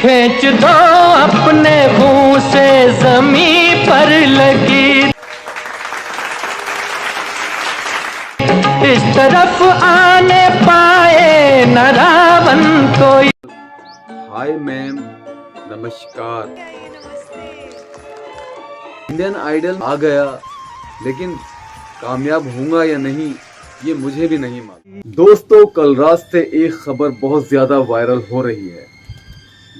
खींच दो अपने मुंह से जमीन पर लगी, इस तरफ आने पाए न रावण कोई। हाय मैम, नमस्कार। इंडियन आइडल आ गया, लेकिन कामयाब होगा या नहीं ये मुझे भी नहीं मालूम। दोस्तों, कल रात से एक खबर बहुत ज्यादा वायरल हो रही है।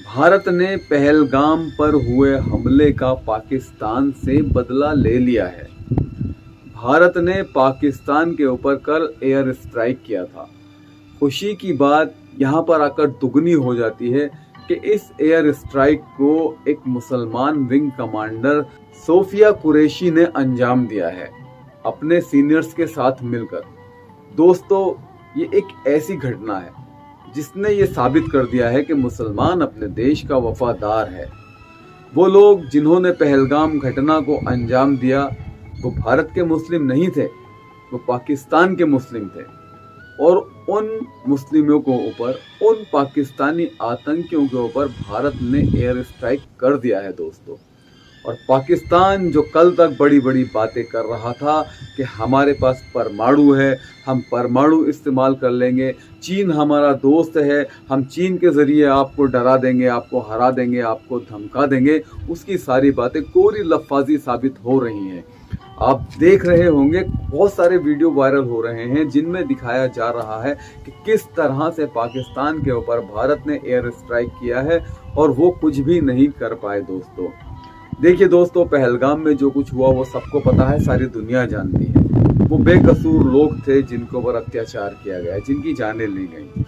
भारत ने पहलगाम पर हुए हमले का पाकिस्तान से बदला ले लिया है। भारत ने पाकिस्तान के ऊपर कल एयर स्ट्राइक किया था। खुशी की बात यहाँ पर आकर दुगनी हो जाती है कि इस एयर स्ट्राइक को एक मुसलमान विंग कमांडर सोफिया कुरैशी ने अंजाम दिया है अपने सीनियर्स के साथ मिलकर। दोस्तों, ये एक ऐसी घटना है जिसने ये साबित कर दिया है कि मुसलमान अपने देश का वफादार है। वो लोग जिन्होंने पहलगाम घटना को अंजाम दिया वो भारत के मुस्लिम नहीं थे, वो पाकिस्तान के मुस्लिम थे। और उन मुस्लिमों को ऊपर, उन पाकिस्तानी आतंकियों के ऊपर भारत ने एयर स्ट्राइक कर दिया है दोस्तों। और पाकिस्तान जो कल तक बड़ी बड़ी बातें कर रहा था कि हमारे पास परमाणु है, हम परमाणु इस्तेमाल कर लेंगे, चीन हमारा दोस्त है, हम चीन के ज़रिए आपको डरा देंगे, आपको हरा देंगे, आपको धमका देंगे, उसकी सारी बातें कोरी लफाजी साबित हो रही हैं। आप देख रहे होंगे बहुत सारे वीडियो वायरल हो रहे हैं जिनमें दिखाया जा रहा है कि किस तरह से पाकिस्तान के ऊपर भारत ने एयर स्ट्राइक किया है और वो कुछ भी नहीं कर पाए। दोस्तों देखिए दोस्तों, पहलगाम में जो कुछ हुआ वो सबको पता है, सारी दुनिया जानती है। वो बेकसूर लोग थे जिनके ऊपर अत्याचार किया गया, जिनकी जानें ली गई।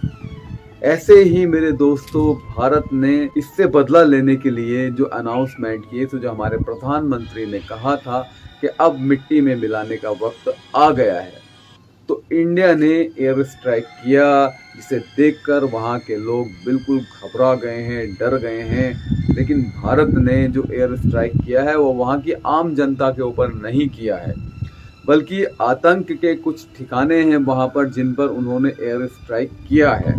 ऐसे ही मेरे दोस्तों, भारत ने इससे बदला लेने के लिए जो अनाउंसमेंट किए थे, जो हमारे प्रधानमंत्री ने कहा था कि अब मिट्टी में मिलाने का वक्त आ गया है, तो इंडिया ने एयर स्ट्राइक किया, जिसे देखकर वहाँ के लोग बिल्कुल घबरा गए हैं, डर गए हैं। लेकिन भारत ने जो एयर स्ट्राइक किया है वो वहाँ की आम जनता के ऊपर नहीं किया है, बल्कि आतंक के कुछ ठिकाने हैं वहाँ पर जिन पर उन्होंने एयर स्ट्राइक किया है।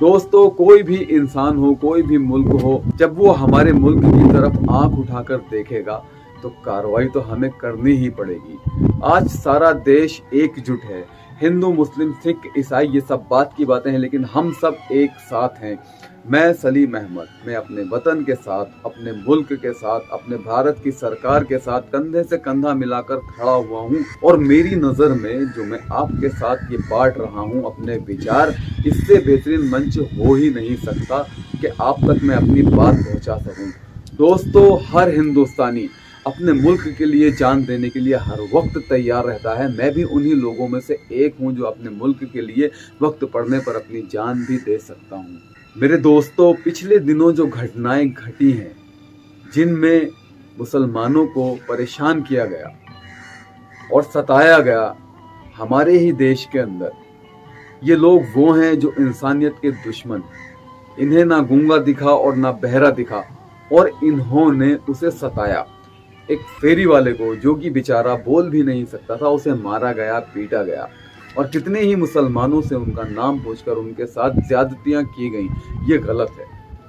दोस्तों, कोई भी इंसान हो, कोई भी मुल्क हो, जब वो हमारे मुल्क की तरफ आंख उठाकर देखेगा तो कार्रवाई तो हमें करनी ही पड़ेगी। आज सारा देश एकजुट है, हिंदू, मुस्लिम, सिख, ईसाई, ये सब बात की बातें हैं, लेकिन हम सब एक साथ हैं। मैं सलीम अहमद, मैं अपने वतन के साथ, अपने मुल्क के साथ, अपने भारत की सरकार के साथ कंधे से कंधा मिलाकर खड़ा हुआ हूँ। और मेरी नज़र में जो मैं आपके साथ ये बांट रहा हूँ अपने विचार, इससे बेहतरीन मंच हो ही नहीं सकता कि आप तक मैं अपनी बात पहुँचा सकूँ। दोस्तों, हर हिंदुस्तानी अपने मुल्क के लिए जान देने के लिए हर वक्त तैयार रहता है। मैं भी उन्हीं लोगों में से एक हूँ जो अपने मुल्क के लिए वक्त पड़ने पर अपनी जान भी दे सकता हूँ। मेरे दोस्तों, पिछले दिनों जो घटनाएं घटी हैं जिनमें मुसलमानों को परेशान किया गया और सताया गया हमारे ही देश के अंदर, ये लोग वो हैं जो इंसानियत के दुश्मन। इन्हें ना गूंगा दिखा और ना बहरा दिखा और इन्होंने उसे सताया। एक फेरी वाले को, जो कि बेचारा बोल भी नहीं सकता था, उसे मारा गया, पीटा गया और कितने ही मुसलमानों से उनका नाम पूछकर उनके साथ ज्यादतियां की गई। ये गलत है,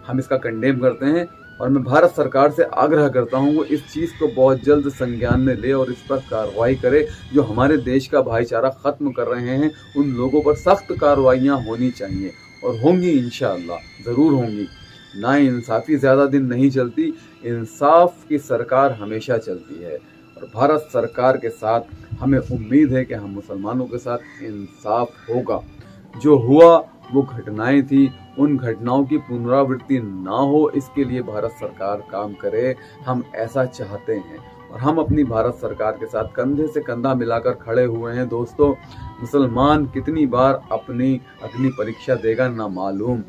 हम इसका कंडेम करते हैं और मैं भारत सरकार से आग्रह करता हूं वो इस चीज़ को बहुत जल्द संज्ञान में ले और इस पर कार्रवाई करे। जो हमारे देश का भाईचारा ख़त्म कर रहे हैं उन लोगों पर सख्त कार्रवाइयाँ होनी चाहिए और होंगी, इंशाअल्लाह ज़रूर होंगी। ना इंसाफ़ी ज़्यादा दिन नहीं चलती, इंसाफ की सरकार हमेशा चलती है और भारत सरकार के साथ हमें उम्मीद है कि हम मुसलमानों के साथ इंसाफ होगा। जो हुआ वो घटनाएं थी, उन घटनाओं की पुनरावृत्ति ना हो, इसके लिए भारत सरकार काम करे। हम ऐसा चाहते हैं और हम अपनी भारत सरकार के साथ कंधे से कंधा मिलाकर खड़े हुए हैं। दोस्तों, मुसलमान कितनी बार अपनी अग्नि परीक्षा देगा ना मालूम।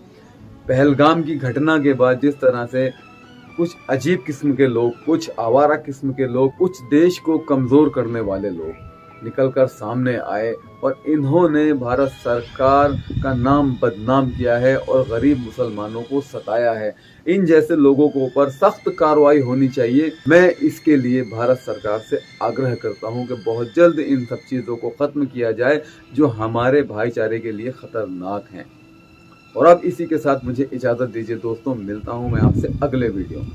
पहलगाम की घटना के बाद जिस तरह से कुछ अजीब किस्म के लोग, कुछ आवारा किस्म के लोग, कुछ देश को कमज़ोर करने वाले लोग निकलकर सामने आए और इन्होंने भारत सरकार का नाम बदनाम किया है और गरीब मुसलमानों को सताया है। इन जैसे लोगों के ऊपर सख्त कार्रवाई होनी चाहिए। मैं इसके लिए भारत सरकार से आग्रह करता हूं कि बहुत जल्द इन सब चीज़ों को ख़त्म किया जाए जो हमारे भाईचारे के लिए ख़तरनाक हैं। और अब इसी के साथ मुझे इजाजत दीजिए दोस्तों, मिलता हूं मैं आपसे अगले वीडियो में।